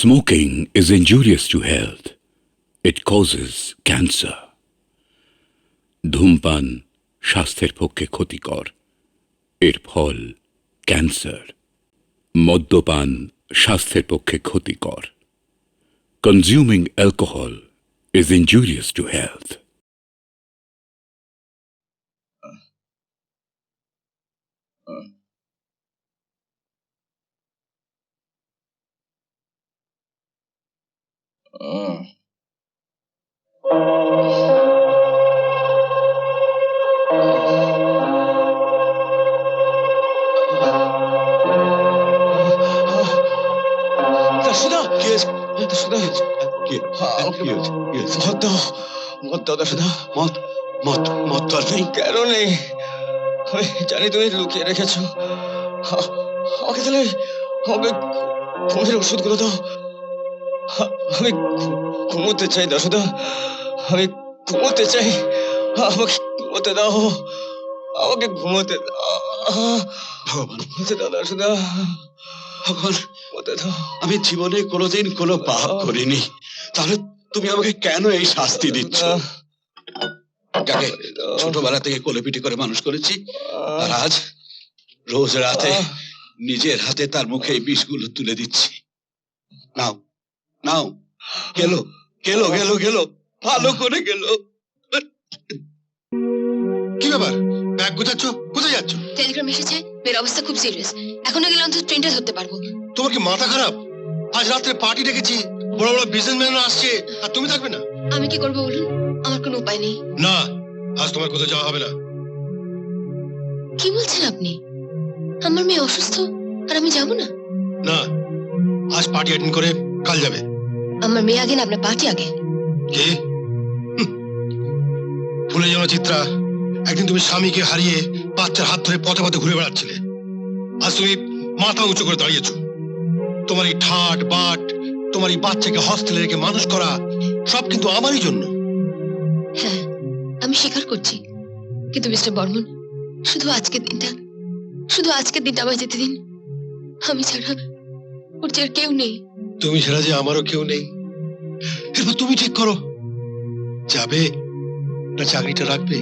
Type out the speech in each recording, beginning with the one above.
Smoking is injurious to health. It causes cancer. ধূমপান স্বাস্থ্যের পক্ষে ক্ষতিকর। এর ফল ক্যান্সার। মদ্যপান স্বাস্থ্যের পক্ষে ক্ষতিকর। Consuming alcohol is injurious to health. কেন নেই? আমি জানি তুমি লুকিয়ে রেখেছ। আমাকে তাহলে আমাকে ঘুমের ওষুধগুলো দাও। আমি ঘুমোতে চাই দাসুদা, আমি ঘুমোতে চাই। আমাকে ঘুমোতে দাও, আমাকে ঘুমোতে দাও। ভগবান, ঘুমোতে দাও দাসুদা, ভগবান, ঘুমোতে দাও। আমি জীবনে কোনোদিন কোনো পাপ করিনি, তাহলে তুমি আমাকে কেন এই শাস্তি দিচ্ছ? যাকে ছোটবেলা থেকে কোলেপিটি করে মানুষ করেছি, আর আজ রোজ রাতে নিজের হাতে তার মুখে এই বিষগুলো তুলে দিচ্ছি। নাও নাও, গেলো গেলো গেলো গেলো, ভালো করে গেলো। কি ব্যাপার, ব্যাগ গোছাচ্ছ? কোথায় যাচ্ছ? টেলিগ্রাম এসেছে, মেয়ের অবস্থা খুব সিরিয়াস। এখনো গেলে অন্তত ট্রেনটা ধরতে পারবো। তোমার কি মাথা খারাপ? আজ রাত্রে পার্টি ডেকেছি, বড় বড় বিজনেসম্যানরা আসছে, আর তুমি থাকবে না? আমি কি করবো বলুন? আমার কোনো উপায় নেই। না, আজ তোমার কোথাও যাওয়া হবে না। কি বলছেন আপনি? আমার মেয়ে অসুস্থ আর আমি যাবো না? না, আজ পার্টি অ্যাটেন্ড করে কাল যাবে। আমার মেয়ে আগে না আপনার পার্টি আগে? কি ভুলে যেও না চিত্রা, একদিন তুমি স্বামীকে হারিয়ে বাচ্চার হাত ধরে পথে পথে ঘুরে বেড়াচ্ছিলে। আজ তুমি মাথা উঁচু করে দাঁড়িয়েছো। তোমার এই ঠাট বাট, তোমার এই বাচ্চাকে হস্টেলে রেখে মানুষ করা, সব কিন্তু আমারই জন্য। হ্যাঁ, আমি স্বীকার করছি, কিন্তু মিস্টার বর্মন, শুধু আজকের দিনটা আমায় যেতে দিন। আমি ছাড়া ওর যে আর কেউ নেই। তুমি ছাড়া যে আমারও কেউ নেই। এরপর তুমি ঠিক করো, যাবে না চাকরিটা রাখবে।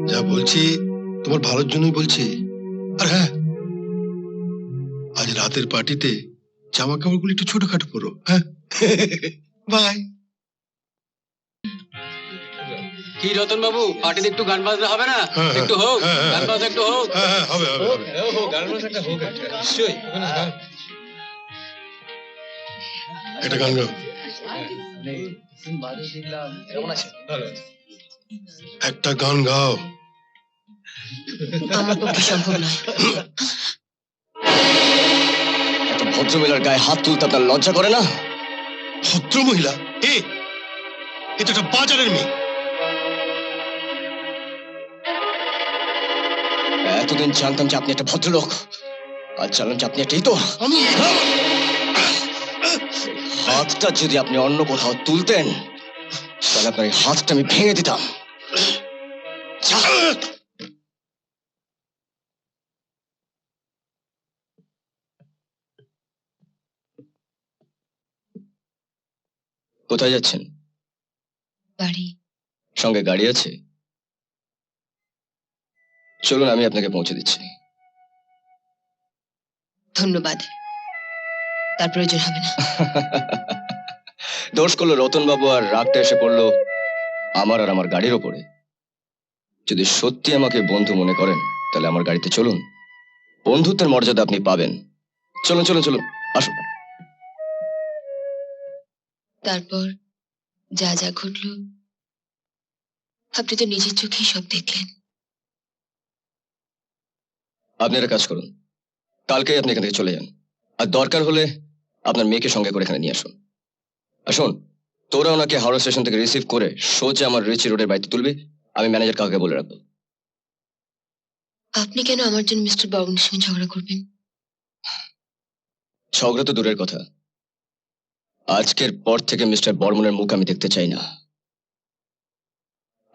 যা বলছি তোমার ভালোর জন্যই বলছি। আর হ্যাঁ, আজ রাতের পার্টিতে জামা কাপড়গুলো একটু ছোটখাটো পরো। হ্যাঁ, বাই। কি রতন বাবু, পার্টিতে একটু গান বাজনা হবে না? একটু হোক, গান বাজনা একটু হোক। হ্যাঁ, হবে হবে হবে। গান বাজনাটা হোক নিশ্চয়ই। একটা গান গাও। একটা গান গাও। আমার পক্ষে সম্ভব নয়। এত ভদ্রমহিলার গায়ে হাত তুলতে আপনার লজ্জা করে না? ভদ্র মহিলা? এ তো একটা বাজারের মেয়ে। এতদিন জানতাম যে আপনি একটা ভদ্রলোক, আজ জানলাম যে আপনি একটা ইতর। আমি হাতটা যদি আপনি অন্য কোথাও তুলতেন, তাহলে আপনার এই হাতটা আমি ভেঙে দিতাম। কোথায় যাচ্ছেন? বাড়ি। সঙ্গে গাড়ি আছে? চলুন, আমি আপনাকে পৌঁছে দিচ্ছি। ধন্যবাদ, তার প্রয়োজন হবে না। দোষ করলো রতন বাবু, আর রাগটা এসে পড়লো আমার আর আমার গাড়ির ওপরে। যদি সত্যি আমাকে বন্ধু মনে করেন, তাহলে আমার গাড়িতে চলুন। বন্ধুত্বের মর্যাদা আপনি পাবেন। চলুন চলুন চলুন, আসুন। তারপর যা যা ঘটলো আপনি তো নিজের চোখেই সব দেখলেন। আপনি একটা কাজ করুন, কালকেই আপনি এখান থেকে চলে যান, আর দরকার হলে আপনার মেয়েকে সঙ্গে করে এখানে নিয়ে আসুন। আসুন, তোরা ওনাকে হাওড়া স্টেশন থেকে রিসিভ করে সোজা আমার রিচি রোডের বাড়িতে তুলবি। আমি ম্যানেজার কাউকে বলে রাখবো। আপনি কেন আমার জন্য মিস্টার বর্মনের সঙ্গে ঝগড়া করবেন? ঝগড়া তো দূরের কথা, আজকের পর থেকে মিস্টার বর্মনের মুখ আমি দেখতে চাই না।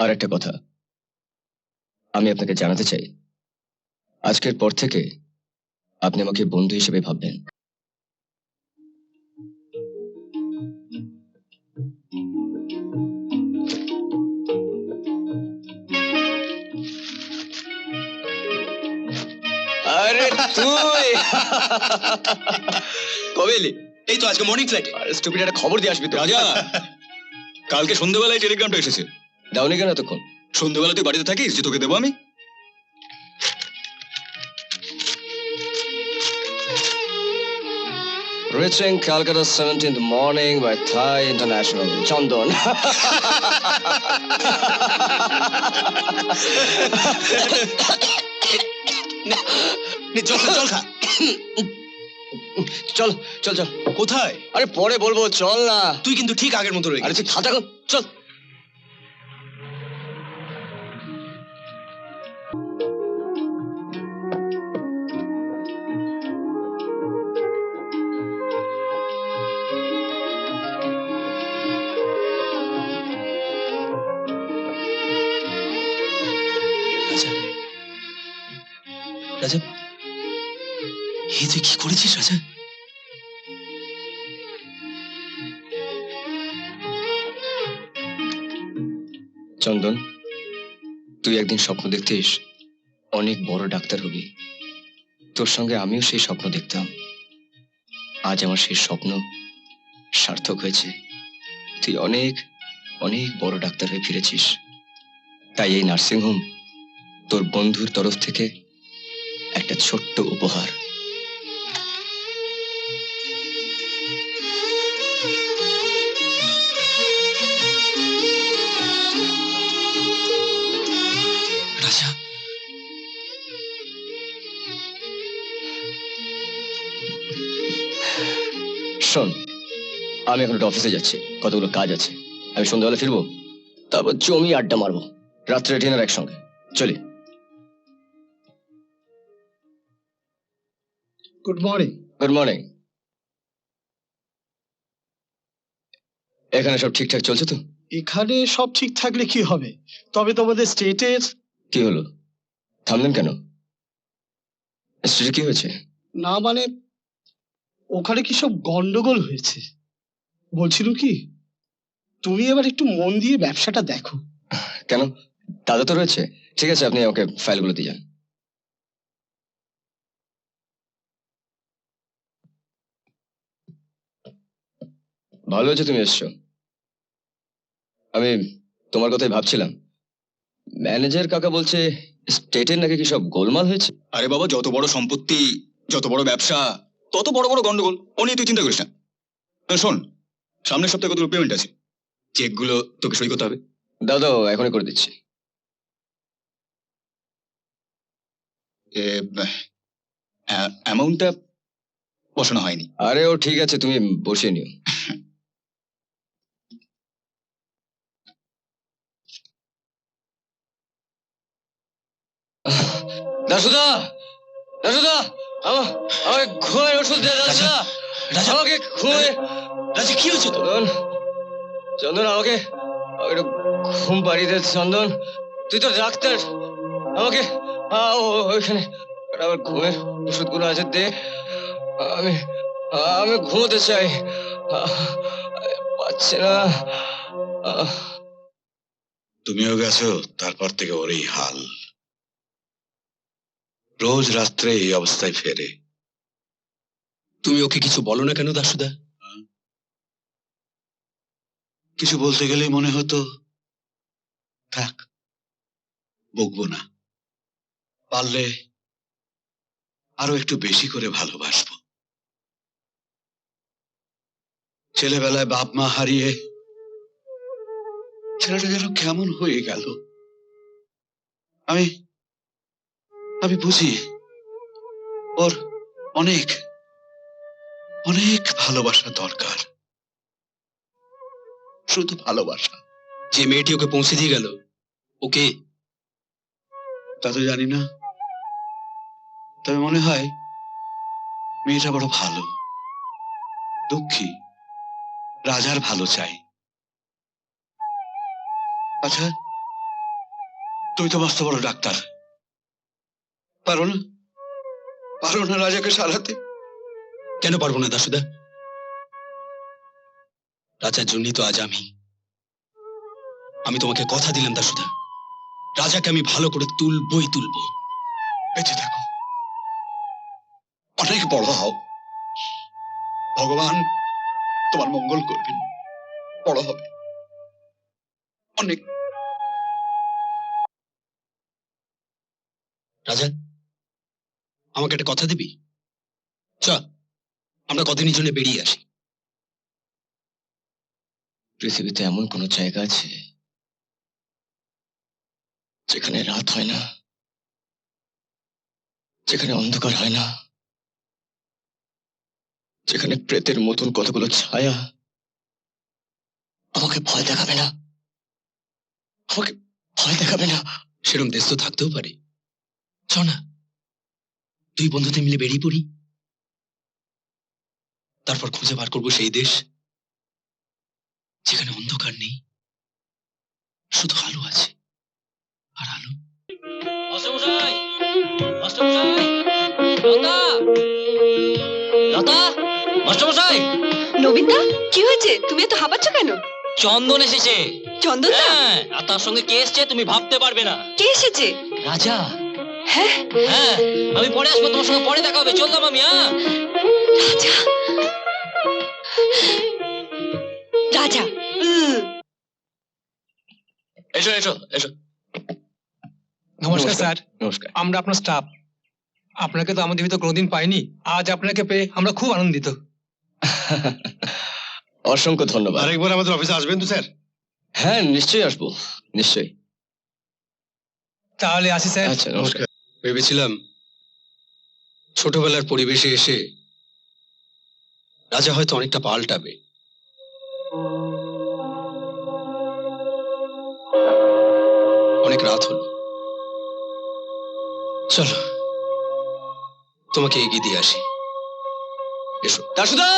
আর একটা কথা আমি আপনাকে জানাতে চাই, আজকের পর থেকে আপনি আমাকে বন্ধু হিসেবে ভাববেন। আরে তুই কবে এলি? এই তো আজকে মর্নিং ফ্লাইটে। আরে স্টুপিড, একটা খবর দিয়ে আসবি তো। রাজা, কালকে সন্ধ্যেবেলায় টেলিগ্রামটা এসেছে। দাওনি কেন এতক্ষণ? সন্ধ্যেবেলা তুই বাড়িতে থাকিস যে তোকে দেবো আমি? Reaching Calcutta 17th morning by Thai International. Chandon. জল খা। চল চল চল। কোথায়? আরে পরে বলবো, চল না। তুই কিন্তু ঠিক আগের মতো রয়ে আরে তুই খাতা কর, চল। রাজা, রাজা, এই তুই কি করেছিস রাজা? চন্দন, তুই একদিন স্বপ্ন দেখতিস অনেক বড় ডাক্তার হবি। তোর সঙ্গে আমিও সেই স্বপ্ন দেখতাম। আজ আমার সেই স্বপ্ন সার্থক হয়েছে। তুই অনেক অনেক বড় ডাক্তার হয়ে ফিরেছিস। তাই এই নার্সিংহোম তোর বন্ধুর তরফ থেকে একটা ছোট্ট উপহার। রাজা, শোন, আমি এখন একটা অফিসে যাচ্ছি, কতগুলো কাজ আছে। আমি সন্ধ্যাবেলা ফিরবো, তারপর জমি আড্ডা মারবো, রাত্রে ডিনার একসঙ্গে। চলি। Good morning. Good morning. এখানে সব ঠিকঠাক চলছে তো? এখানে সব ঠিক থাকলে কি হবে, তবে তোমাদের স্টেটের কি হলো, থামলেন কেন? স্টেজে কি হয়েছে? না মানে ওখানে কি সব গন্ডগোল হয়েছে। বলছিলাম কি, তুমি এবার একটু মন দিয়ে ব্যবসাটা দেখো। কেন, দাদা তো রয়েছে। ঠিক আছে, আপনি আমাকে ফাইলগুলো দিয়ে যান। ভালো হয়েছে তুমি এসছো। আমি তোমার কথাই ভাবছিলাম। ম্যানেজার কাকা বলছে স্টেটের নাকি কি সব গোলমাল হয়েছে। আরে বাবা, যত বড় সম্পত্তি, যত বড় ব্যবসা, তত বড় বড় গন্ডগোল। ও নিয়ে তুই চিন্তা করিস না। শোন, সামনের সপ্তাহে কতগুলো পেমেন্ট আছে, চেকগুলো তোকে সই করতে হবে। দাদা এখনই করে দিচ্ছি। অ্যামাউন্টটা বসানো হয়নি। আরে ও ঠিক আছে, তুমি বসিয়ে নিও। দাসুদা, দাসুদা, আমাকে ঘুমের ওষুধ দে। দাসুদা, আমাকে ঘুমে। রাজা, কি হয়েছে তো? চন্দন, চন্দন, আমাকে একটু ঘুম পাড়িয়ে দে। চন্দন, তুই তো ডাক্তার, আমাকে ওইখানে আমার ঘুমের ওষুধগুলো আছে, দে। আমি আমি ঘুমোতে চাই, পাচ্ছি না। তুমিও গেছো, তারপর থেকে ওর এই হাল। রোজ রাত্রে এই অবস্থায় ফেরে। তুমি ওকে কিছু বলো না কেন দাসুদা? কিছু বলতে গেলেই মনে হতো থাক, বকবো না, পারলে আরো একটু বেশি করে ভালোবাসবো। ছেলেবেলায় বাপ মা হারিয়ে ছেলেটা যেন কেমন হয়ে গেল। আমি আমি বুঝি ওর অনেক অনেক ভালোবাসা দরকার, শুধু ভালোবাসা। যে মেয়েটি ওকে পৌঁছে দিয়ে গেল, ওকে তা তো জানি না, তবে মনে হয় মেয়েটা বড় ভালো, দুঃখী, রাজার ভালো চাই। আচ্ছা, তুই তো মস্ত বড় ডাক্তার, পারো না? পারো না রাজাকে সারাতে? কেন পারবো না দাসুদা? রাজার জন্যই তো আজ আমি তোমাকে কথা দিলাম দাসুদা, রাজাকে আমি ভালো করে তুলবই তুলবো। বেঁচে থাকো, অনেক বড় হও, ভগবান তোমার মঙ্গল করবেন, বড় হবে অনেক। রাজা, আমাকে একটা কথা দিবি? চ, আমরা কদিনের জন্য বেরিয়ে আসি। পৃথিবীতে এমন কোনো জায়গা আছে যেখানে রাত হয় না, যেখানে অন্ধকার হয় না, যেখানে প্রেতের মতন কতগুলো ছায়া আমাকে ভয় দেখাবে না, আমাকে ভয় দেখাবে না? সেরকম দেশ তো থাকতেও পারে। চ না, দুই বন্ধুতে মিলে বেরিয়ে পড়ি, তারপর খুঁজে বার করবো সেই দেশ যেখানে অন্ধকার নেই, শুধু আলো আছে। আর আলো মাস্টারমশাই, মাস্টারমশাই, লতা, লতা, মাস্টারমশাই, নবীনদা, কি হয়েছে? তুমি এত হাঁপাচ্ছ কেন? চন্দন এসেছে। চন্দনদা? হ্যাঁ, আর তার সঙ্গে কে এসছে তুমি ভাবতে পারবে না। কে এসেছে? রাজা। হ্যাঁ, হ্যাঁ, আমি পরে আসবো, তোমার সঙ্গে পরে দেখা হবে। চললাম আমি। হ্যাঁ, রাজা। রাজা। এসো এসো এসো। নমস্কার স্যার, নমস্কার। আমরা আপনার স্টাফ। আপনাকে তো আমাদের ভিতর কোনোদিন পাইনি, আজ আপনাকে পেয়ে আমরা খুব আনন্দিত। অসংখ্য ধন্যবাদ। আরেকবার আমাদের অফিসে আসবেন তো স্যার? হ্যাঁ, নিশ্চয়ই আসবো, নিশ্চয়ই। তাহলে আসি স্যার। আচ্ছা, নমস্কার। ভেবেছিলাম ছোটবেলার পরিবেশে এসে রাজা হয়তো অনেকটা পাল্টাবে। অনেক রাত হলো, চলো তোমাকে এগিয়ে দিয়ে আসি। এসো। দাসুদা,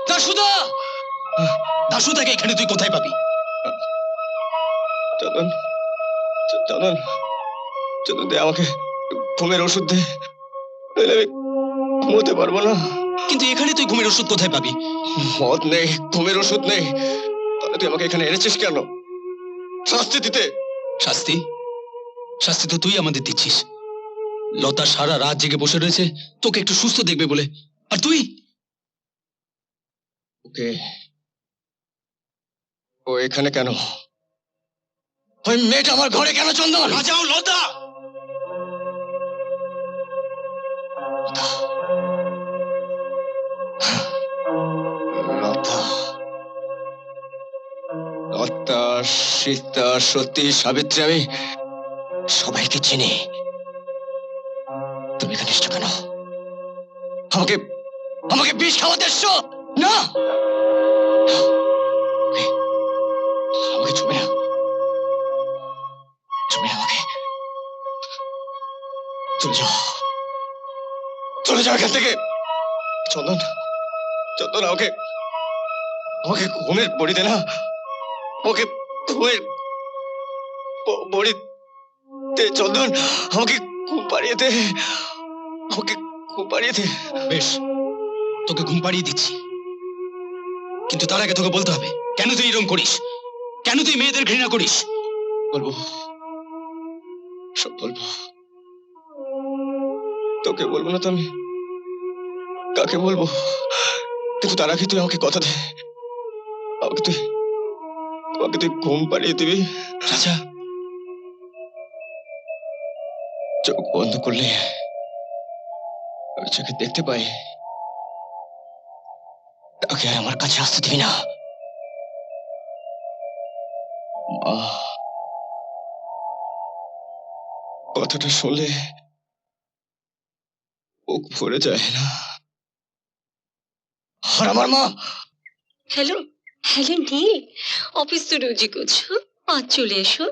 দাসুদা। দাসুদাকে এখানে তুই কোথায় পাবি? চন্দন, চন্দন, চন্দন দে আমাকে ঘুমের ওষুধ দে, নইলে আমি ঘুমোতে পারবো না। কিন্তু এখানে তুই ঘুমের ওষুধ কোথায় পাবি? মদ নেই, ঘুমের ওষুধ নেই, তাহলে তুই আমাকে এখানে এনেছিস কেন? শাস্তি দিতে। শাস্তি? শাস্তি তো তুই আমাদের দিচ্ছিস। লতা সারা রাত জেগে বসে রয়েছে তোকে একটু সুস্থ দেখবে বলে, আর তুই? ওকে, ও এখানে কেন? ওই মেয়েটা আমার ঘরে কেন? চন্দন, রাজা ও লতা! লতা, লতা, সীতা, সতী, সাবিত্রী, আমি সবাইকে চিনি। তুমি এখানে এসছো কেন? আমাকে আমাকে বিষ খাওয়াতে এসছো? না, আমাকে ছুবে না, ছুবে না আমাকে। চলে যাও, চলে যাও এখান থেকে। চন্দন, চন্দন, আমাকে আমাকে ঘুমের বড়ি দে না, আমাকে ঘুমের বড়ি দে। চন্দন, আমাকে ঘুম পাড়িয়ে দে, আমাকে ঘুম পাড়িয়ে দে। বেশ, তোকে ঘুম পাড়িয়ে দিচ্ছি, কিন্তু তার আগে তোকে বলতে হবে কেন তুই এরকম করিস, কেন তুই মেয়েদের ঘৃণা করিস। বলবো, সব বলবো। তোকে বলবো না তো আমি কাকে বলবো? কিন্তু তার আগে তুই আমাকে কথা দে, আমাকে তুই ঘুম পাড়িয়ে দিবি। রাজা, চোখ বন্ধ করলে আমি চোখে দেখতে পাই, তাকে আর আমার কাছে আসতে দিবি না। মা, কথাটা শুনলে বুক ভরে যায় না। আর আমার মা। হ্যালো, হ্যালো নীল, অফিস তো রোজই করছো, আজ চলে এসো,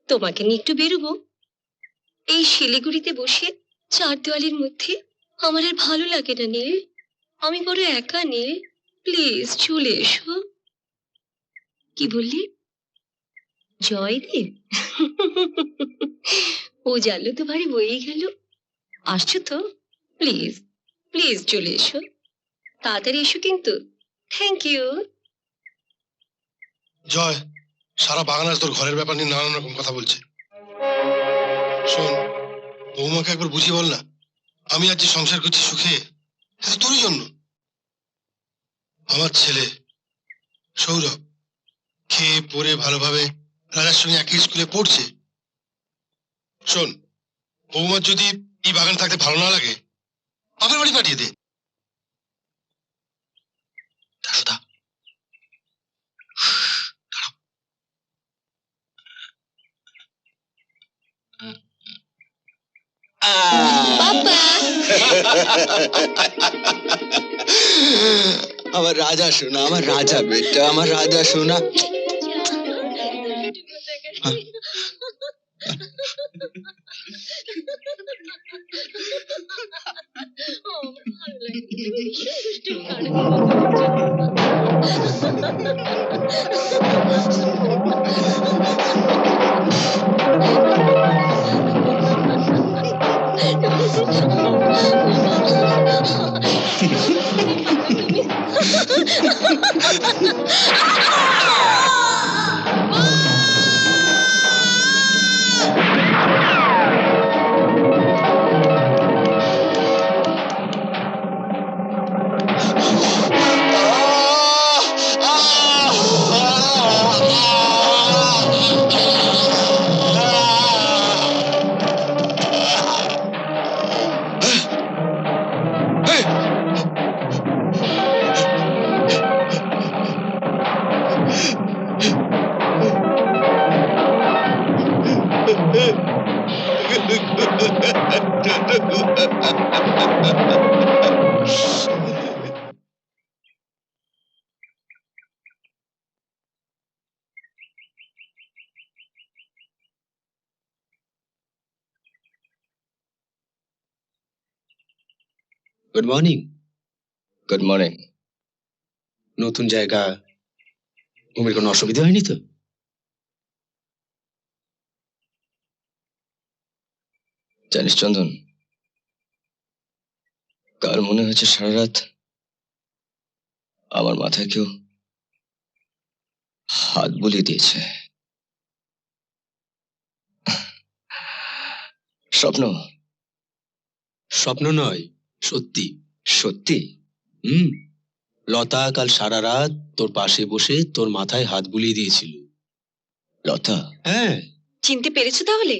তোমাকে নিয়ে একটু বেরোবো। এই শিলিগুড়িতে বসে চার দেওয়ালের মধ্যে আমার আর ভালো লাগে না নীল, আমি বড় একা নীল, প্লিজ চলে এসো। কি বললি? জয়দেব? ও জানলো তো ভারী বয়েই গেল। আসছো তো? প্লিজ প্লিজ চলে এসো, তাড়াতাড়ি এসো কিন্তু। Thank you. জয়, সারা বাগান আজ তোর ঘরের ব্যাপার নিয়ে নানান রকম কথা বলছে। শোন, বৌমাকে একবার বুঝিয়ে বল না, আমি আজ যে সংসার করছি সুখে, এটা তোরই জন্য। আমার ছেলে সৌরভ খেয়ে পড়ে ভালোভাবে রাজার সঙ্গে একই স্কুলে পড়ছে। শোন, বৌমার যদি এই বাগান থাকতে ভালো না লাগে, বাপের বাড়ি পাঠিয়ে দে। দাসুদা, বাবা আমার রাজা সোনা, আমার রাজা বেটা, আমার রাজা সোনা। Good morning. Good morning. নতুন জায়গা, ঘুমের কোনো অসুবিধা হয়নি তো? জানিস চন্দন, কার মনে হয়েছে সারা রাত আমার মাথায় কেউ হাত বুলিয়ে দিয়েছে। স্বপ্ন? স্বপ্ন নয়, সত্যি। সত্যি? লতা কাল সারা রাত তোর পাশে বসে তোর মাথায় হাত বুলিয়ে দিয়েছিল। লতা? হ্যাঁ। চিনতে পেরেছো তাহলে?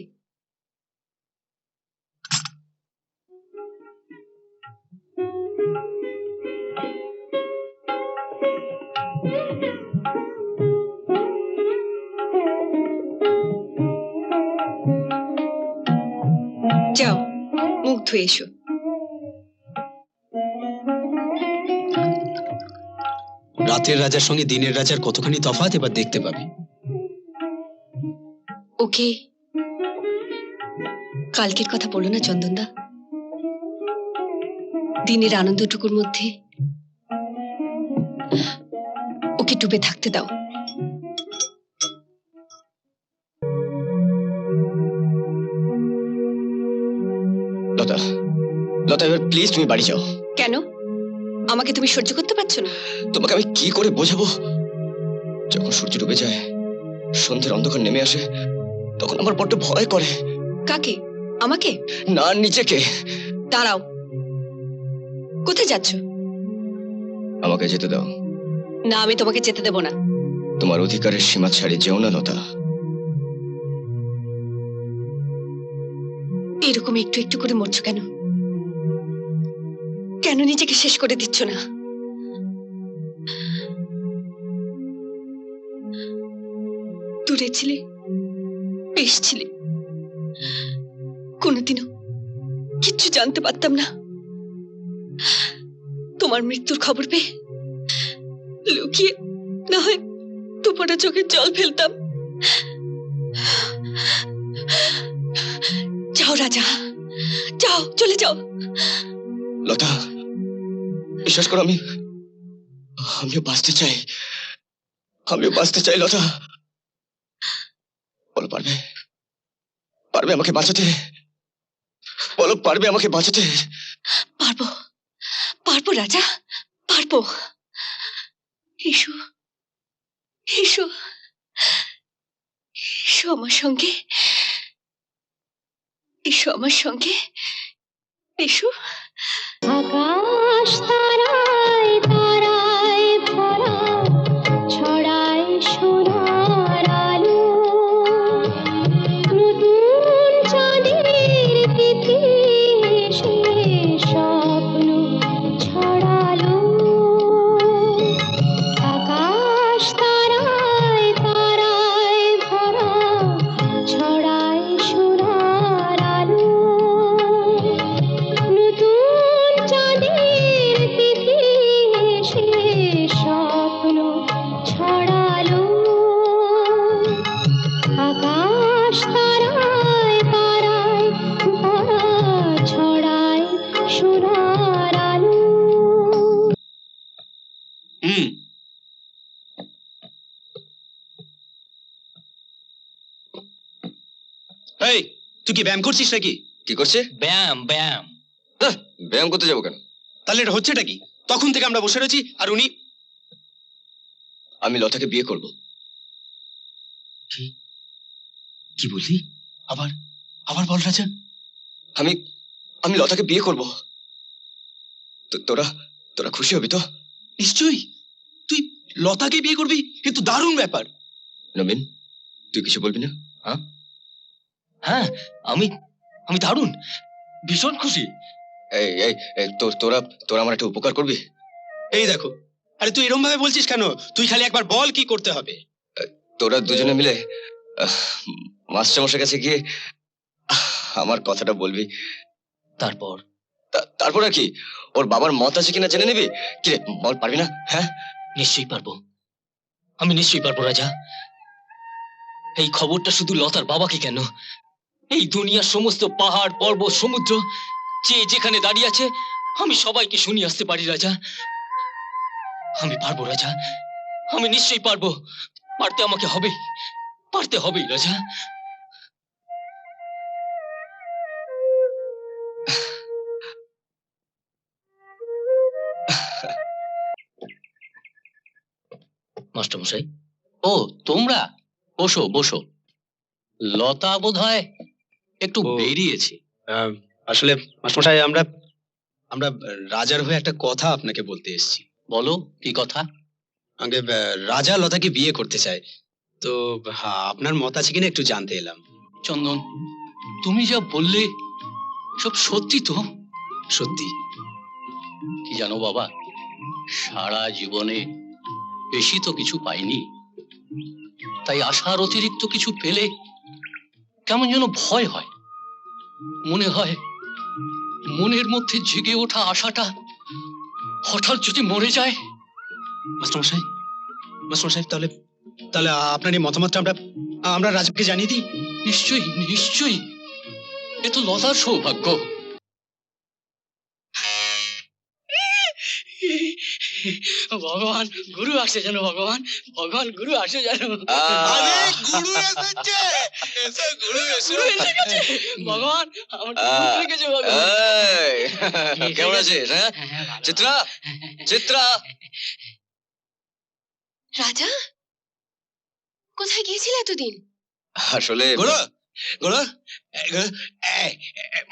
যাও মুখ ধুয়ে এসো। রাতের রাজার সঙ্গে দিনের রাজার কতখানি তফাৎ এবার দেখতে পাবি। ওকে কালকের কথা বলো না চন্দনদা। দিনের আনন্দটুকুর মধ্যে ওকে ডুবে থাকতে দাও। লতা, লতা এবার প্লিজ তুমি বাড়ি যাও। কেন? আমাকে তুমি সহ্য করতে পারছো না? তোমাকে আমি কি করে বোঝাবো? যখন সূর্য ডুবে যায়, সন্ধ্যের অন্ধকার নেমে আসে, তখন আমার বড্ড ভয় করে। কাকে? আমাকে? না, নিজেকে। দাঁড়াও, কোথায় যাচ্ছ? আমাকে যেতে দাও। না, আমি তোমাকে যেতে দেব না। তোমার অধিকারের সীমা ছাড়িয়ে যেও না লতা। এরকম একটু একটু করে মরছো কেন? কেন নিজেকে শেষ করে দিচ্ছ না? দূরে ছিলে, বেশ ছিলে, কোনোদিনও কিচ্ছু জানতে পারতাম না। তোমার মৃত্যুর খবর পেয়ে লুকিয়ে না হয় দুপোটা চোখের জল ফেলতাম। যাও রাজা, যাও, চলে যাও। লতা, বিশ্বাস করো, আমিও বাঁচতে চাই। আমিও বাঁচতে চাই লতা। বলো, পারবে? পারবে আমাকে বাঁচাতে? বলো, পারবে আমাকে বাঁচাতে? পারবো, পারবো রাজা, পারবো। এসো, এসো, এসো আমার সঙ্গে, এসো আমার সঙ্গে, এসো। আকাশ তারায় তারায় ভরা ছড়ায় সোনার আলো, নতুন চাঁদের তিথি এসে স্বপ্ন ছড়ালো। আকাশ তারায় তারায় ভরা ছড়ায় সোনার আলো, নতুন চাঁদের তিথি এসে স্বপ্ন ছড়ালো। আকাশ তারায় তারায় ভরা ছড়ায় সোনার আলো। এই তুই কি ব্যায়াম করছিস নাকি? কি করছে? ব্যায়াম ব্যায়াম। ব্যায়াম করতে যাবো কেন? তাহলে এটা হচ্ছেটা কি? তখন থেকে আমরা বসে রয়েছি আর উনি। আমি লতাকে বিয়ে করব। কি বললি? আবার আবার বল রাজা। আমি আমি লতাকে বিয়ে করব। তোরা তোরা খুশি হবি তো? নিশ্চয়ই। তুই লতাকে বিয়ে করবি? কিন্তু দারুণ ব্যাপার। নবীন, তুই কিছু বলবি না? হ্যাঁ, আমি আমি দারুণ ভীষণ খুশি। এই এই এই, তোরা তোরা আমার একটা উপকার করবি? এই দেখো, আরে তুই এরকম ভাবে বলছিস কেন? তুই খালি একবার বল কি করতে হবে। তোরা দুজনে মিলে মাস্টারমশাইয়ের কাছে গিয়ে আমার কথাটা বলবি। তারপর তারপর আর কি? ওর বাবার মত আছে কিনা জেনে নিবি। কি রে, বল, পারবি না? হ্যাঁ, নিশ্চয়ই পারবো, আমি নিশ্চয়ই পারবো রাজা। এই খবরটা শুধু লতার বাবাকে কেন, এই দুনিয়ার সমস্ত পাহাড় পর্বত সমুদ্র যে যেখানে দাঁড়িয়ে আছে আমি সবাইকে শুনিয়ে আসতে পারি রাজা। আমি পারবো রাজা, আমি নিশ্চয়ই পারবো। পারতে আমাকে হবেই, পারতে হবেই রাজা। মাস্টারমশাই, ও তোমরা বসো বসো। লতা বোধহয় একটু বেরিয়েছে। আসলে মাস্টারমশাই, আমরা আমরা রাজার হয়ে একটা কথা আপনাকে বলতে এসেছি। বলো, কি কথা? আগে রাজা লতাকে বিয়ে করতে চায়, তো আপনার মত আছে কিনা একটু জানতে এলাম। চন্দন, তুমি যা বললে সব সত্যি তো? সত্যি। কি জানো বাবা, সারা জীবনে বেশি তো কিছু পাইনি, তাই আশার অতিরিক্ত কিছু পেলে কেমন যেন ভয় হয়। মনে হয় মনের মধ্যে জেগে ওঠা আশাটা হঠাৎ যদি মরে যায়। মাস্টারমশাই, মাস্টারমশাই, তাহলে তাহলে আপনার এই মতামতটা আমরা আমরা রাজাকে জানিয়ে দিই। নিশ্চয়ই নিশ্চয়ই, এ তো লতার সৌভাগ্য। ভগবান গুরু আসে যেন, ভগবান ভগবান গুরু আসে যেন। গুরু এসেছে, এসে গুরু এসে ভগবান আমার রেখেছে ভগবান। এই, কেমন আছিস? হ্যাঁ, চিত্রা, চিত্রা। রাজা, কোথায় গিয়েছিলে এতদিন? আসলে গুরু গুরু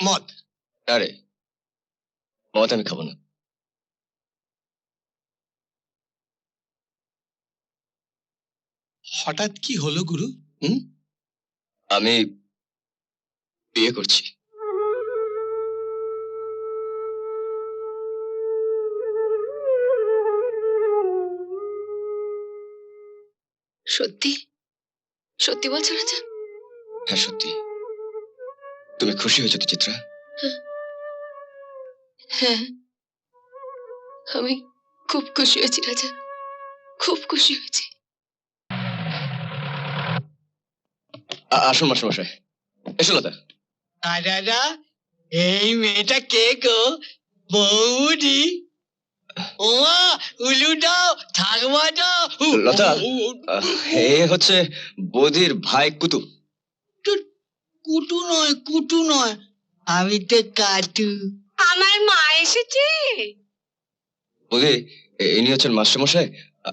মদ। আরে মত আমি খাবো না। হঠাৎ কি হলো গুরু? আমি বিয়ে করছি। সত্যি সত্যি বলছো রাজা? হ্যাঁ, সত্যি। তুমি খুশি হয়েছো তো চিত্রা? হ্যাঁ, আমি খুব খুশি হয়েছি রাজা, খুব খুশি হয়েছি। আসুন মাস্টারমশাই, এসো লতা। দাদা, এই মেয়েটা কে গো? বৌদি? ওমা, উলু দাও, থাকবা দাও। লতা, এ হচ্ছে বৌদির ভাই কুতু। কুটু নয়, কুটু নয়, আমি তো কাটু। আমার মা এসেছে। বৌদি, ইনি হচ্ছেন মাস্টারমশাই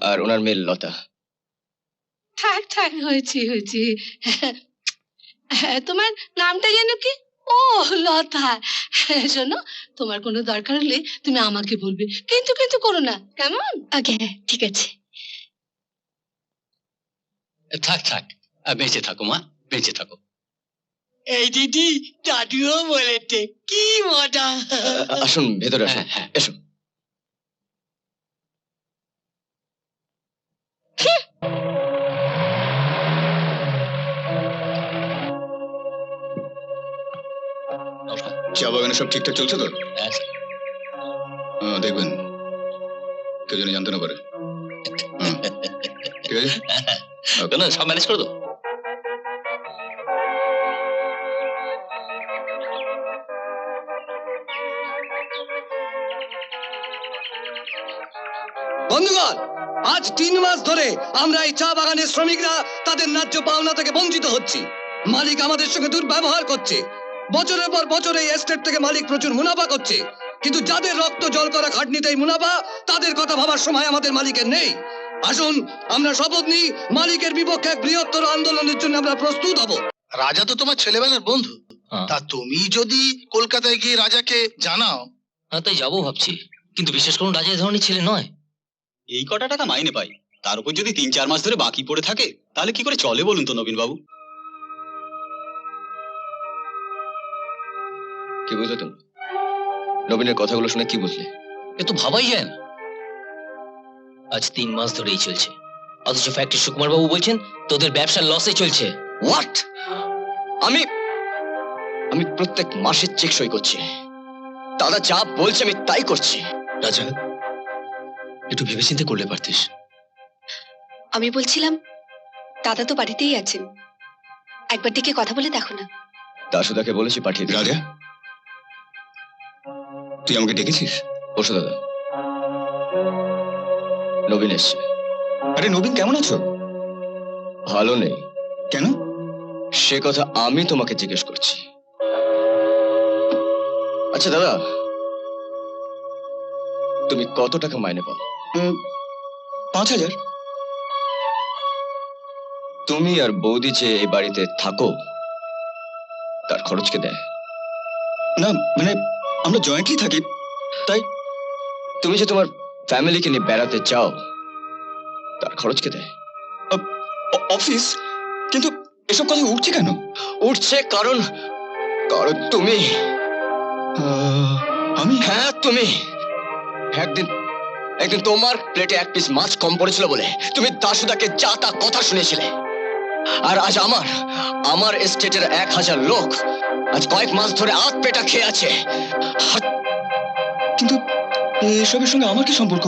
আর ওনার মেয়ে লতা। থাক থাক, হয়েছে হয়েছে। তোমার নামটা যেন কি? ও লতা, শোনো, তোমার কোনো দরকার হলে তুমি আমাকে বলবে, কিন্তু কিন্তু করো না, কেমন? আগে হ্যাঁ, ঠিক আছে। থাক থাক, বেঁচে থাকো মা, বেঁচে থাকো। এই দিদি, দাদুও বলেছে, কি মজা। আসুন ভেতরে আসুন, হ্যাঁ, হ্যাঁ। এসো। চা বাগানে সব ঠিকঠাক চলছে তো? হ্যাঁ, দেখবেন কেউ যেন জানতে না পারে। ঠিক আছে, না, সব ম্যানেজ করে দাও। বন্ধুগণ, আজ 3 মাস ধরে আমরা এই চা বাগানের শ্রমিকরা তাদের ন্যায্য পাওনা থেকে বঞ্চিত হচ্ছি। মালিক আমাদের সঙ্গে দুর্ব্যবহার করছে। বছরের পর বছর এই এস্টেট থেকে মালিক প্রচুর মুনাফা করছে, কিন্তু যাদের রক্ত জল করা খাটনিতে এই মুনাফা, তাদের কথা ভাবার সময় আমাদের মালিকের নেই। আসুন আমরা শপথ নিই, মালিকের বিপক্ষে এক বৃহত্তর আন্দোলনের জন্য আমরা প্রস্তুত হব। রাজা তো তোমার ছেলেবেলার বন্ধু, তা তুমি যদি কলকাতায় গিয়ে রাজাকে জানাও। হ্যাঁ, তাই যাবো ভাবছি, কিন্তু বিশেষ করুন রাজা এই ধরনের ছেলে নয়। এই কটা টাকা মাইনে পাই, তার উপর যদি 3-4 মাস ধরে বাকি পড়ে থাকে, তাহলে কি করে চলে বলুন তো নবীন বাবু? কি বুঝলে তুমি? নবীনের কথাগুলো শুনে কি বুঝলে? এ তো ভাবাই যায় না। আজ 3 মাস ধরেই চলছে, অথচ ফ্যাক্টরি সুকুমার বাবু বলছেন তোদের ব্যবসার লসে চলছে। হোয়াট? আমি আমি প্রত্যেক মাসে চেক সই করছি। দাদা যা বলছে আমি তাই করছি। রাজা, একটু ভেবেচিন্তে করলে পারতিস। আমি বলছিলাম, দাদা তো বাড়িতেই আছেন, একবার ডেকে কথা বলে দেখো না। দাসুদাকে বলেছি পাঠিয়ে দিতে। রাজা, তুই আমাকে ডেকেছিস? বসো দাদা, নবীন এসছে। আরে নবীন, কেমন আছো? ভালো নেই। কেন? সে কথা আমি তোমাকে জিজ্ঞেস করছি। আচ্ছা দাদা, তুমি কত টাকা মাইনে পাও? 5,000। তুমি আর বৌদি যে এই বাড়িতে থাকো, তার খরচ কে দেয়? না মানে আমরা জয়েন্টলি থাকি, তাই। তুমি যে তোমার ফ্যামিলিকে নিয়ে বেড়াতে চাও, তার খরচ কে দেয়? অফিস। কিন্তু এসব কথা উঠছে কেন? উঠছে কারণ কারণ তুমি। আমি? হ্যাঁ তুমি। একদিন তোমার প্লেটে 1 পিস মাছ কম পড়েছিল বলে তুমি দাসুদাকে যা তা কথা শুনেছিলে। আর আজ আমার এস্টেটের 1000 লোক আজ কয়েক মাস ধরে আধ পেটা খেয়ে আছে। কিন্তু এসবের সঙ্গে আমার কি সম্পর্ক?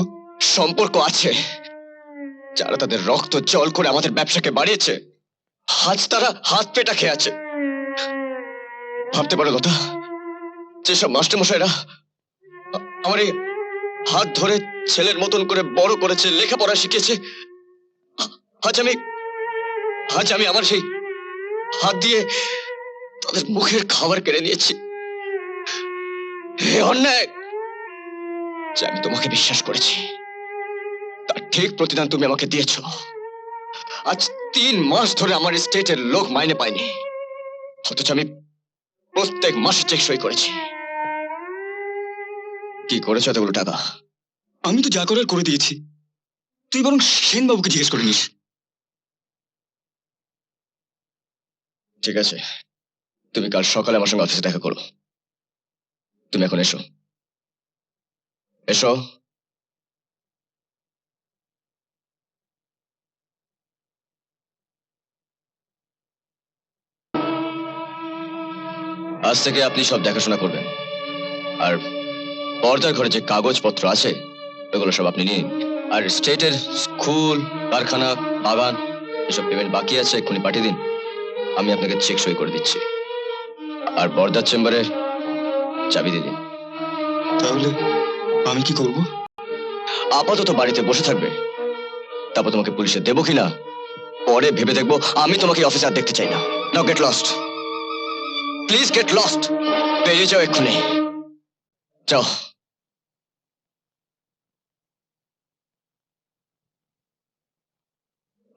সম্পর্ক আছে। যারা তাদের রক্ত জল করে আমাদের ব্যবসাকে বাড়িয়েছে, আজ তারা হাত পেটা খেয়ে আছে। ভাবতে পারো লতা, যেসব মাস্টারমশাইরা আমার এই হাত ধরে ছেলের মতন করে বড় করেছে, লেখাপড়া শিখেছে, আজ আমি আমার সেই হাত দিয়ে তাদের মুখের খাবার কেড়ে নিয়েছি। হে অন্যায় যে আমি তোমাকে বিশ্বাস করেছি, তার ঠিক প্রতিদান তুমি আমাকে দিয়েছ। আজ 3 মাস ধরে আমার স্টেটের লোক মাইনে পায়নি, অথচ আমি প্রত্যেক মাসে চেক সই করেছি। কি করেছ এতগুলো টাকা? আমি তো যা করার করে দিয়েছি, তুই বরং সেন বাবুকে জিজ্ঞেস করে নিস। ঠিক আছে, তুমি কাল সকালে আমার সঙ্গে অফিসে দেখা করো। তুমি এখন এসো। এসো। আজ থেকে আপনি সব দেখাশোনা করবেন, আর পর্দার ঘরে যে কাগজপত্র আছে ওগুলো সব আপনি নিন। আর স্টেটের স্কুল, কারখানা, বাগান এসব পেমেন্ট বাকি আছে, এক্ষুনি পাঠিয়ে দিন। আমি আপনাকে চেক সই করে দিচ্ছি। আর বর্দার চেম্বারের চাবি দিয়ে দিন। তাহলে আমি কি করব? আপাতত বাড়িতে বসে থাকবে, তারপর তোমাকে পুলিশে দেবো কিনা পরে ভেবে দেখবো। আমি তোমাকে অফিসে আর দেখতে চাই না। নাও get lost, please get lost. বেরিয়ে যাও এক্ষুনি, যাও।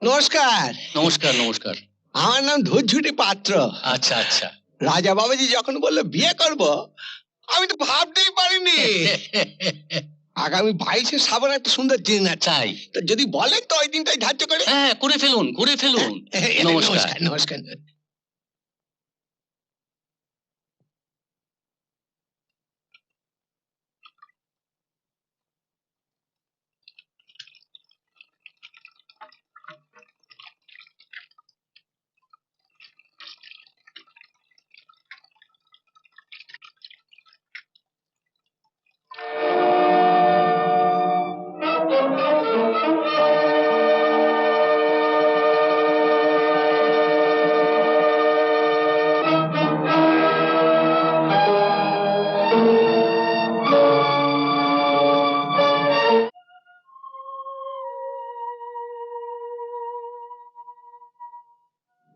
নমস্কার। নমস্কার নমস্কার। আমার নাম ধৈর্যটি পাত্র। আচ্ছা আচ্ছা। রাজা বাবাজি যখন বললো বিয়ে করব, আমি তো ভাবতেই পারিনি আগামী 22শে শ্রাবণ একটা সুন্দর দিন আছে। তাই তা যদি বলেন তো ওই দিনটাই ধার্য করে। হ্যাঁ, করে ফেলুন, করে ফেলুন। নমস্কার। নমস্কার।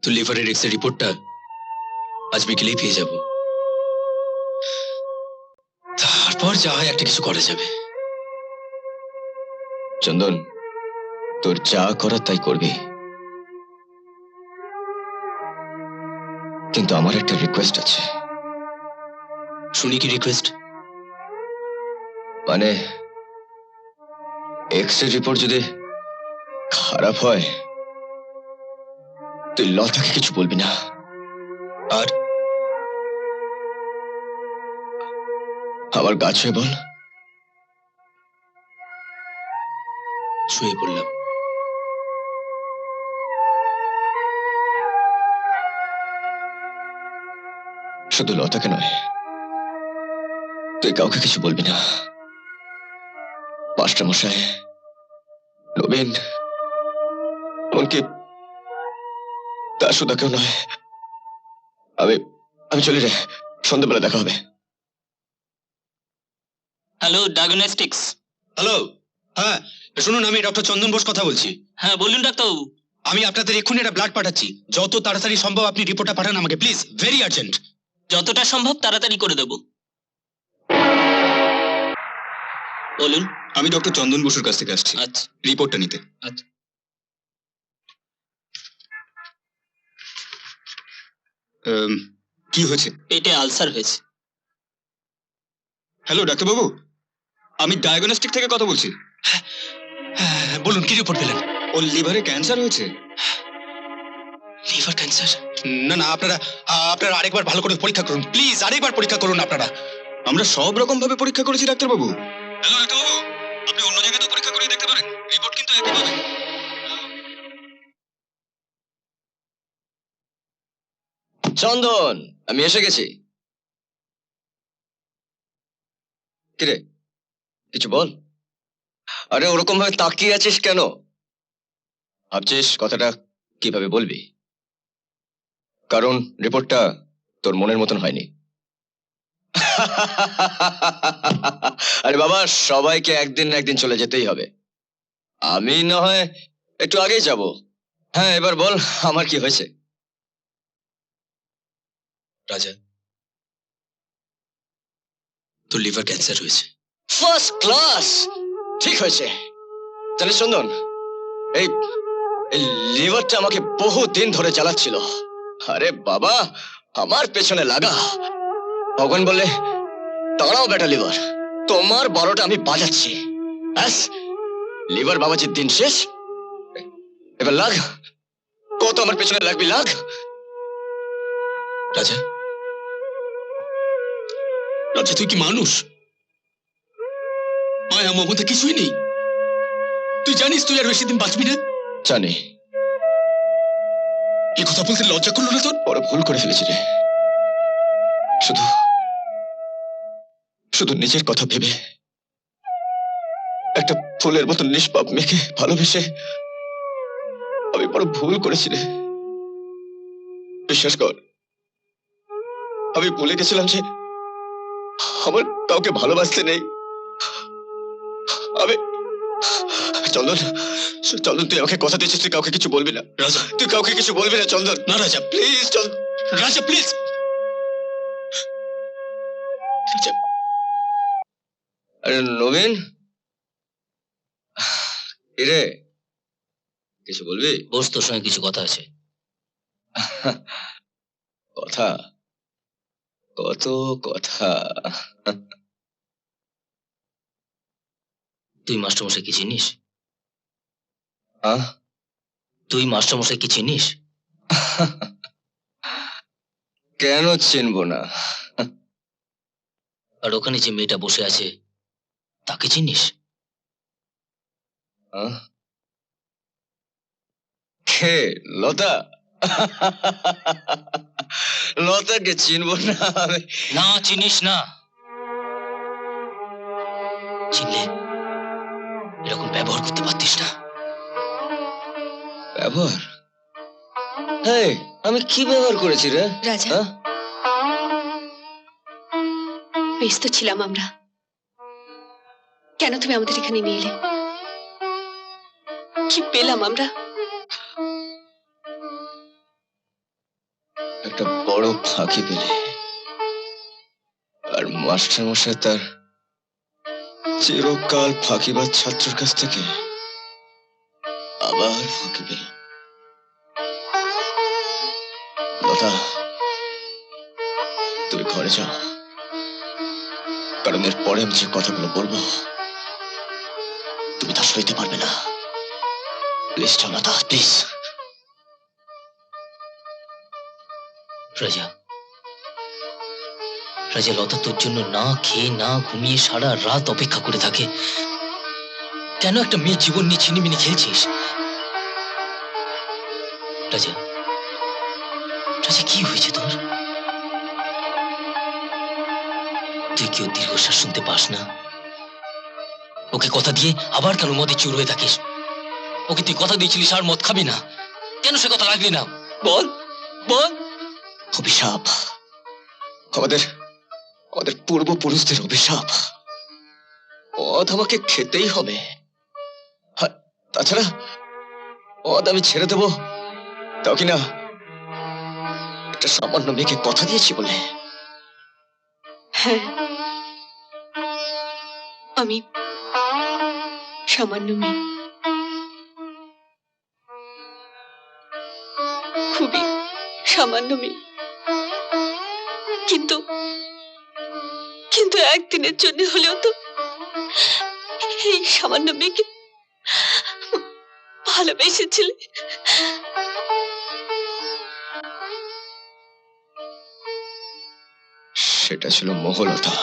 তো লিভারের এক্স রিপোর্টটা আজ বিকেলেই পেয়ে যাব, তারপর যা হয় একটা কিছু করা যাবে। চন্দন, তোর যা করার তাই করবি, কিন্তু আমার একটা রিকোয়েস্ট আছে। শুনি কি রিকোয়েস্ট? মানে এক্স রে রিপোর্ট যদি খারাপ হয়, তুই লতাকে কিছু বলবি না। আর আমার গা ছুঁয়ে বল। শুয়ে পড়লাম। শুধু লতাকে নয়, তুই কাউকে কিছু বলবি না। মাস্টার মশাই, নবীন, এমনকি তার সুদাকেও নয়। আমি আমি চলি রে, সন্ধ্যাবেলা দেখা হবে। Hello, diagnostics. হ্যালো, হ্যাঁ শুনুন, আমি ডক্টর চন্দন বোস কথা বলছি। হ্যাঁ বলুন ডাক্তারবাবু। আমি আপনাদের এক্ষুনি একটা ব্লাড পাঠাচ্ছি, যত তাড়াতাড়ি সম্ভব আপনি রিপোর্টটা পাঠান আমাকে প্লিজ, ভেরি আর্জেন্ট। যতটা সম্ভব তাড়াতাড়ি করে দেব। বলুন। আমি ডক্টর চন্দন বসুর কাছ থেকে আসছি আচ্ছা রিপোর্টটা নিতে। আচ্ছা। কি হয়েছে? পেটে আলসার হয়েছে। হ্যালো ডাক্তারবাবু, আমি ডায়াগনস্টিক থেকে কথা বলছি। হ্যাঁ বলুন, কি রিপোর্ট পেলেন? ওর লিভারে ক্যান্সার হয়েছে। Liver cancer? না না, আপনারা আপনারা আরেকবার ভালো করে পরীক্ষা করুন প্লিজ, আরেকবার পরীক্ষা করুন আপনারা। আমরা সব রকম ভাবে পরীক্ষা করেছি ডাক্তারবাবু। হ্যালো ডাক্তারবাবু, আপনি অন্য জায়গায় তো পরীক্ষা করে দেখতে পারেন, রিপোর্ট কিন্তু একই পাবেন। চন্দন, আমি এসে গেছি। কিরে, কিছু বল। আরে ওরকম ভাবে তাকিয়ে আছিস কেন? ভাবছিস কথাটা কিভাবে বলবি? কারণ রিপোর্টটা তোর মনের মতন হয়নি। আরে বাবা, সবাইকে একদিন না একদিন চলে যেতেই হবে। আমি না হয় একটু আগেই যাব। হ্যাঁ, এবার বল আমার কি হয়েছে। রাজা, তোর লিভার ক্যান্সার হয়েছে। ফার্স্ট ক্লাস, ঠিক হয়েছে। জানিস চন্দন, এই এই লিভারটা আমাকে বহু দিন ধরে জ্বালাচ্ছিল। আরে বাবা, আমার পেছনে লাগা। ভগবান বললে দাঁড়াও বেটা লিভার, তোমার 12টা আমি বাজাচ্ছি। ব্যাস, লিভার বাবাজির দিন শেষ। এবার লাগ, কত আমার পেছনে লাগবি, লাগ। রাজা, রাজা তুই কি মানুষ? মায়া মমতা কিছুই নেই। তুই জানিস তুই আর বেশি দিন বাঁচবি না। জানি। এ কথা বলতে লজ্জা করলো না তোর? বড় ভুল করে ফেলেছি রে। শুধু শুধু নিজের কথা ভেবে একটা ফুলের মতো নিষ্পাপ মেয়েকে ভালোবেসে আমি বড় ভুল করেছি রে। বিশ্বাস কর, আমি ভুলে গেছিলাম যে আমার কাউকে ভালোবাসতে নেই। আমি চন্দন, চন্দন তুই আমাকে কথা দিয়েছিস তুই কাউকে কিছু বলবি না। রাজা, তুই কাউকে কিছু বলবি না চন্দন। না রাজা প্লিজ চন্দন। রাজা প্লিজ। আরে নবীন, এরে কিছু বলবি? বস, তোর সঙ্গে কিছু কথা আছে। কথা? কত কথা। তুই মাস্টারমশাই কি চিনিস? আহ? তুই মাস্টারমশাই কি চিনিস? কেন চিনবো না? আর ওখানে যে মেয়েটা বসে আছে তাকে চিনিস? আহ? কে? লতা? লতাকে চিনবো না আমি? না, চিনিস না। চিনলে এরকম ব্যবহার করতে পারতিস না। ব্যবহার? হেই, আমি কি ব্যবহার করেছি রে? রাজা, হ্যাঁ? ব্যস্ত ছিলাম আমরা। কেন তুমি আমাদের এখানে নিয়ে এলে? কি পেলাম আমরা? একটা বড় ফাঁকি পেলে। আর মাস্টার মশাই তার চিরকাল ফাঁকিবাজ ছাত্রের কাছ থেকে আবার ফাঁকি পেল। লতা, তুমি ঘরে যাও, কারণ এর পরে আমি যে কথাগুলো বলবো তুমি তা সইতে পারবে না। প্লিজ যাও লতা, প্লিজ। রাজা, রাজা, লতা তোর জন্য না খেয়ে না ঘুমিয়ে সারা রাত অপেক্ষা করে থাকে। কেন একটা মেয়ে জীবন নিয়ে ছিনিমিনি খেলছিস? রাজা, রাজা, কি হয়েছে তোর? তুই কি ওর দীর্ঘশ্বাস শুনতে পাস না? ওকে কথা দিয়ে আবার কেন মদে চুর হয়ে থাকিস? ওকে তুই কথা দিয়েছিলিস আর মদ খাবি না, কেন সে কথা রাখলি না? বল, বল। অভিশাপ, আমাদের আমাদের পূর্বপুরুষদের অভিশাপ। মদ আমাকে খেতেই হবে। তাছাড়া মদ আমি ছেড়ে দেবো তাও কিনা একটা সামান্য মেয়েকে কথা দিয়েছি বলে। হ্যাঁ, আমি সামান্য মেয়ে, খুবই সামান্য মেয়ে, কিন্তু কিন্তু একদিনের জন্য হলেও তো এই সামান্য মেয়েকে ভালোবেসেছিলে। সেটা ছিল মোহলতা,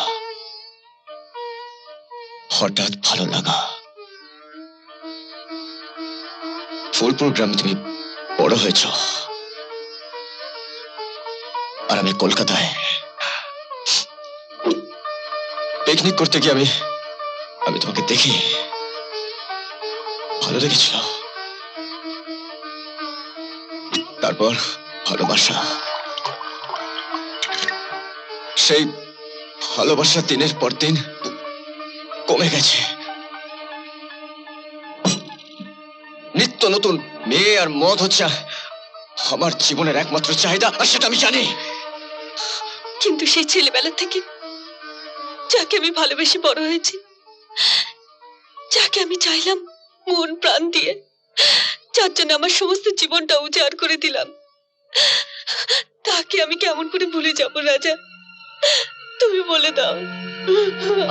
হঠাৎ ভালো লাগা। ফুলপুর গ্রামে তুমি বড় হয়েছ, আর আমি কলকাতায়। পিকনিক করতে গিয়ে আমি তোমাকে দেখি, ভালো লেগেছিল। তারপর ভালোবাসা, সেই ভালোবাসা দিনের পর দিন কমে গেছে। নিত্য নতুন মেয়ে আর মদ হচ্ছে আমার জীবনের একমাত্র চাহিদা, আর সেটা আমি জানি। কিন্তু সেই ছেলেবেলা থেকে যাকে আমি ভালোবেসে বড় হয়েছি, যাকে আমি চাইলাম মন প্রাণ দিয়ে, যার জন্য আমার সমস্ত জীবনটা উজাড় করে দিলাম, তাকে আমি কেমন করে ভুলে যাব রাজা? তুমি বলে দাও।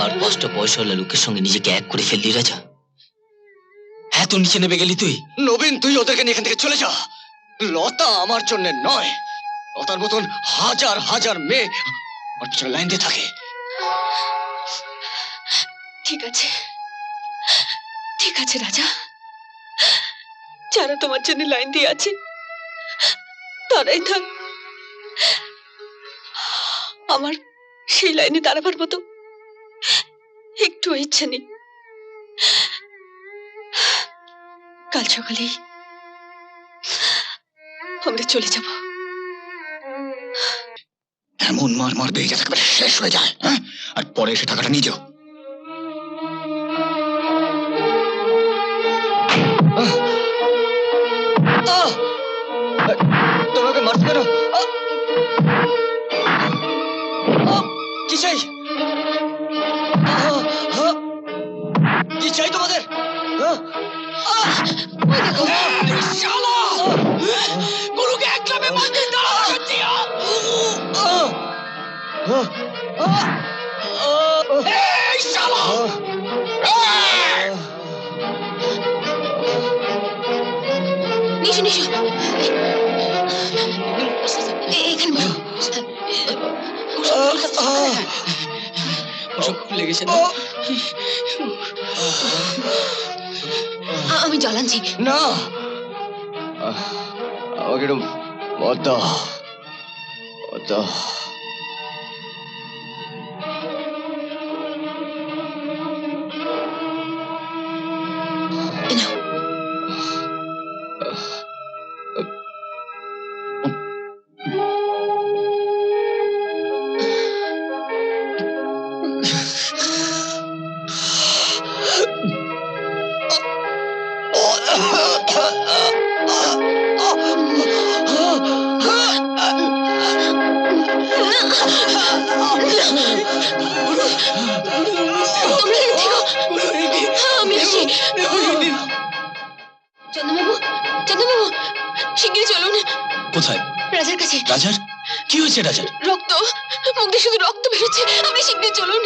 আর 5টা পয়সাওয়ালা লোকের সঙ্গে নিজেকে এক করে ফেললি রাজা? এত নিচে নেমে গেলি তুই? নবীন, তুই ওদেরকে নিয়ে এখান থেকে চলে যা। লতা আমার জন্য নয়, লতার মতন হাজার হাজার মেয়ে আমার পিছনে লাইন দিয়ে থাকে। ঠিক আছে, ঠিক আছে রাজা, যারা তোমার জন্য লাইন দিয়ে আছে তারাই থাক। আমার সেই লাইনে দাঁড়াবার মতো একটু ইচ্ছে নেই। কাল সকালেই আমরা চলে যাব। এমন মার মারবে যাতে একেবারে শেষ হয়ে যায়, হ্যাঁ? আর পরে এসে টাকাটা নিয়ে যাও। তোমাকে মারতে কেন? কি চাই? কি চাই তোমাদের? এই শালা! এই! নিশু নিশু এখানে ওসব খুব লেগেছে না? আমি জল আনছি। না আমাকে একটু মদ দাও, মদ দাও। এই নাও। তোমরা এখানে থেকো। আমি আসি। চন্দ্রবাবু, চন্দ্রবাবু, শিগগিরই চলুন কোথায়? রাজার কাছে। রাজার? কি হয়েছে রাজার? রক্ত, মুখ দিয়ে শুধু রক্ত বেরোচ্ছে। আপনি শিগগিরই চলুন।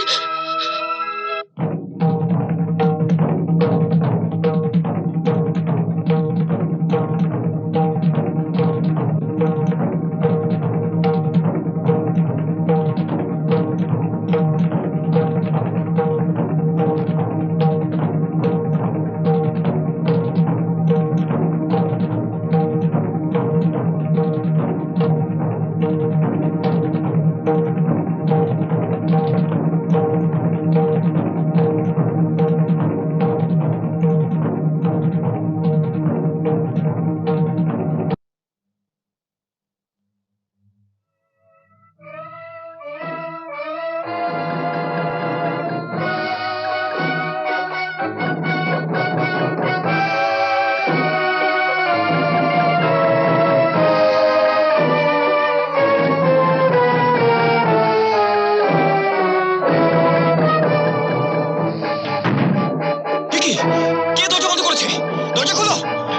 কে দরজা বন্ধ করেছে? দরজা খোলো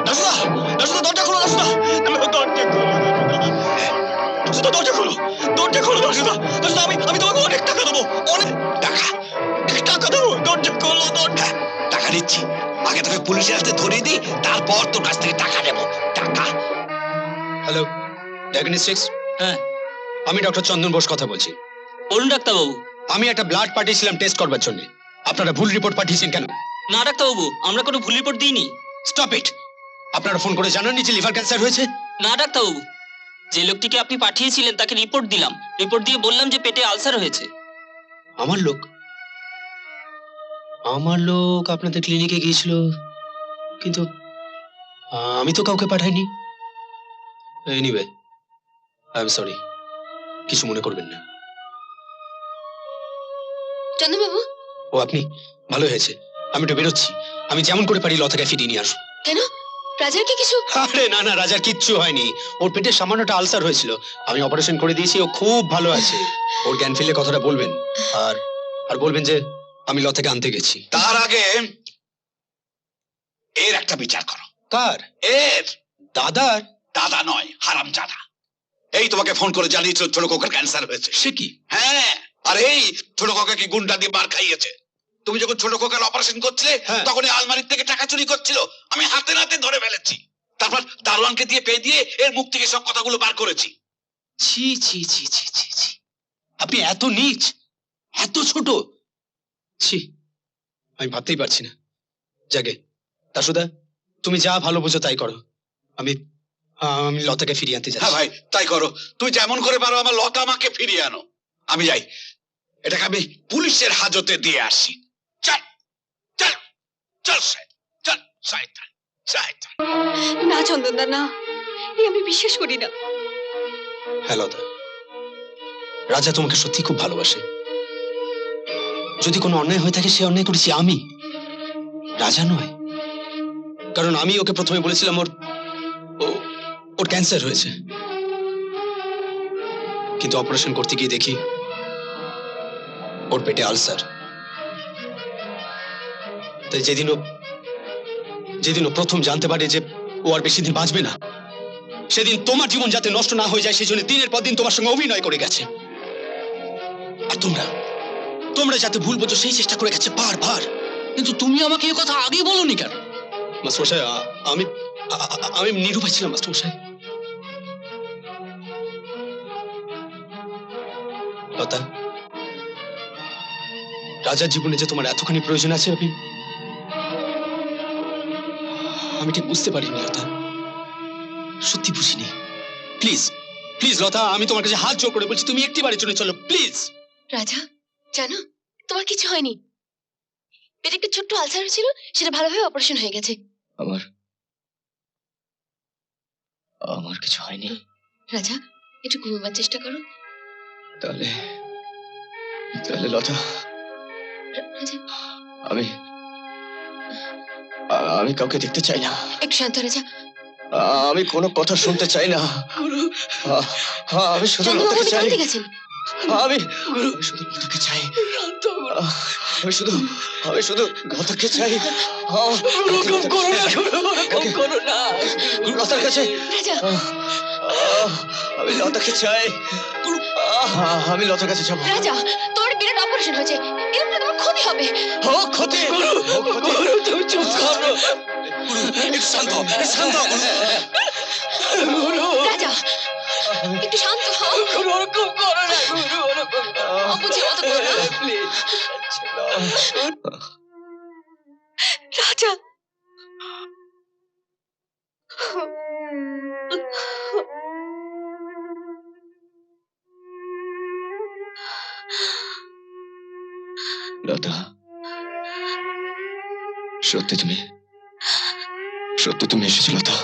দাসুদা, দাসুদা দরজা খোলো, দাসুদা দরজা খোলো, দাসুদা দরজা খোলো, দরজা খোলো দাসুদা, দাসুদা আমি তোমাকে অনেক টাকা দেবো, অনেক টাকা, টাকা দেবো, দরজা খোলো, দরজা। টাকা দিচ্ছি, আগে তোকে পুলিশের হাতে ধরিয়ে দিই, তারপর তোর কাছ থেকে টাকা নেবো, টাকা। Hello, diagnostics? হ্যাঁ, আমি ডক্টর চন্দন বোস কথা বলছি। বলুন ডাক্তারবাবু। আমি একটা ব্লাড পাঠিয়েছিলাম টেস্ট করবার জন্য। আপনারা ভুল রিপোর্ট পাঠিয়েছেন কেন? না ডাক্তারবাবু, আমরা কোনো ভুল রিপোর্ট দিইনি। Stop it! আপনারা ফোন করে জানাননি যে লিভার ক্যান্সার হয়েছে? না ডাক্তারবাবু, যে লোকটিকে আপনি পাঠিয়েছিলেন তাকে রিপোর্ট দিলাম, রিপোর্ট দিয়ে বললাম যে পেটে আলসার হয়েছে। আমার লোক আপনাদের ক্লিনিকে গিয়েছিল, কিন্তু আমি তো কাউকে পাঠাইনি। এনিওয়ে, আই এম সরি, কিছু মনে করবেন না। চন্দ্রবাবু, ও আপনি? ভালো হয়েছে, আমি একটু বেরোচ্ছি। আমি যেমন করে পারি লতাকে ফিরিয়ে নিয়ে আসবো। কেন? রাজার কি কিছু? আরে না না, রাজার কিচ্ছু হয়নি। ওর পেটে সামান্যটা আলসার হয়েছিল, আমি অপারেশন করে দিয়েছি, ও খুব ভালো আছে। ওর জ্ঞান ফিরলে কথাটা বলবেন, আর বলবেন যে আমি লতাকে আনতে গেছি। তার আগে এর একটা বিচার করো। কার? এর। দাদার? দাদা নয়, হারামজাদা। এই তোমাকে ফোন করে জানিয়েছিল ছোট কোকার ক্যান্সার হয়েছে। সে কি? হ্যাঁ, আর এই ছোট কোকাকে গুন্ডা দিয়ে মার খাইয়েছে। তুমি যখন ছোট কোকার অপারেশন করছিলে, তখন এই আলমারির থেকে টাকা চুরি করছিল, আমি হাতে নাতে ধরে ফেলেছি। তারপর দারোয়ানকে দিয়ে পে দিয়ে এর মুখ থেকে সব কথাগুলো বার করেছি। ছি ছি ছি ছি ছি ছি, আপনি এত নীচ, এত ছোট! ছি, আমি ভাবতেই পারছি না। জাগে দাসুদা, তুমি যা ভালো বুঝো তাই করো। আমি লতাকে ফিরিয়ে আনতে যাচ্ছি। হ্যাঁ ভাই, তাই করো। তুই যেমন করে পারো আমার লতা আমাকে ফিরিয়ে আনো। আমি যাই, এটাকে আমি পুলিশের হাজতে দিয়ে আসি। চল চল চল, চল শয়তান, শয়তান। না চন্দনদা, না, এই আমি বিশ্বাস করি না। হ্যাঁ লতা, রাজা তোমাকে সত্যি খুব ভালোবাসে। যদি কোনো অন্যায় হয়ে থাকে, সে অন্যায় করেছি আমি, রাজা নয়। কারণ আমি ওকে প্রথমে বলেছিলাম ওর ক্যান্সার হয়েছে, কিন্তু অপারেশন করতে গিয়ে দেখি ওর পেটে আলসার। তাই যেদিন ও প্রথম জানতে পারে যে ও আর বেশি দিন বাঁচবে না, সেদিন তোমার জীবন যাতে নষ্ট না হয়ে যায় সেই জন্য দিনের পর দিন তোমার সঙ্গে অভিনয় করে গেছে। আর তোমরা তোমরা যাতে ভুল বোঝো সেই চেষ্টা করে গেছে বারবার। কিন্তু তুমি আমাকে এই কথা আগে বলোনি কেন? মাস্টারমশাই আমি আমি নিরুপায় ছিলাম মাস্টারমশাই। লতা, রাজার জীবনে যে তোমার এতখানি প্রয়োজন আছে আমি ঠিক বুঝতে পারিনি লতা, সত্যি বুঝিনি। প্লিজ প্লিজ লতা, আমি তোমার কাছে হাত জোর করে বলছি তুমি একটি বাড়ির জন্য চলো প্লিজ। রাজা, জানো তোমার কিছু হয়নি। পেটে একটা ছোট্ট আলসার ছিল, সেটা ভালোভাবে অপারেশন হয়ে গেছে। আমার কিছু হয়নি। রাজা, একটু ঘুমাবার চেষ্টা করো। তাহলে তাহলে লতা, রাজা, আমি কাউকে দেখতে চাই না। একটু শান্ত হও রাজা। আমি কোনো কথা শুনতে চাই না। আমি শুধু লতাকে চাই। কোথায় গেছেন? আমি শুধু লতাকে চাই। আমি শুধু লতাকে চাই। লতার কাছে রাজা, আমি লতাকে চাই। আমি লতার কাছে যাবো। রাজা, তোমার বিরাট অপারেশন হয়েছে, এরপরে তোমার ক্ষতি হবে। ক্ষতি? তুমি চুপ করো। শান্ত শান্ত। রাজা, একটু শান্ত হও। ওরকম করো না গুরু, ওরকম অবুঝে মতো করো না। রাজা, লতা, সত্যি তুমি এসেছো লতা?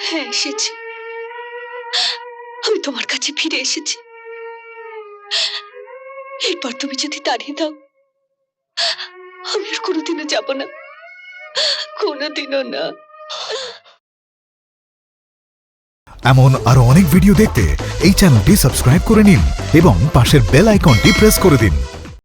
হ্যাঁ, এসেছি। আমি তোমার কাছে ফিরে এসেছি। এরপর তুমি যদি তাড়িয়ে দাও, আমি আর কোনোদিনও যাব না, কোনোদিনও না। এমন আরো অনেক ভিডিও দেখতে এই চ্যানেলটি সাবস্ক্রাইব করে নিন এবং পাশের বেল আইকনটি প্রেস করে দিন।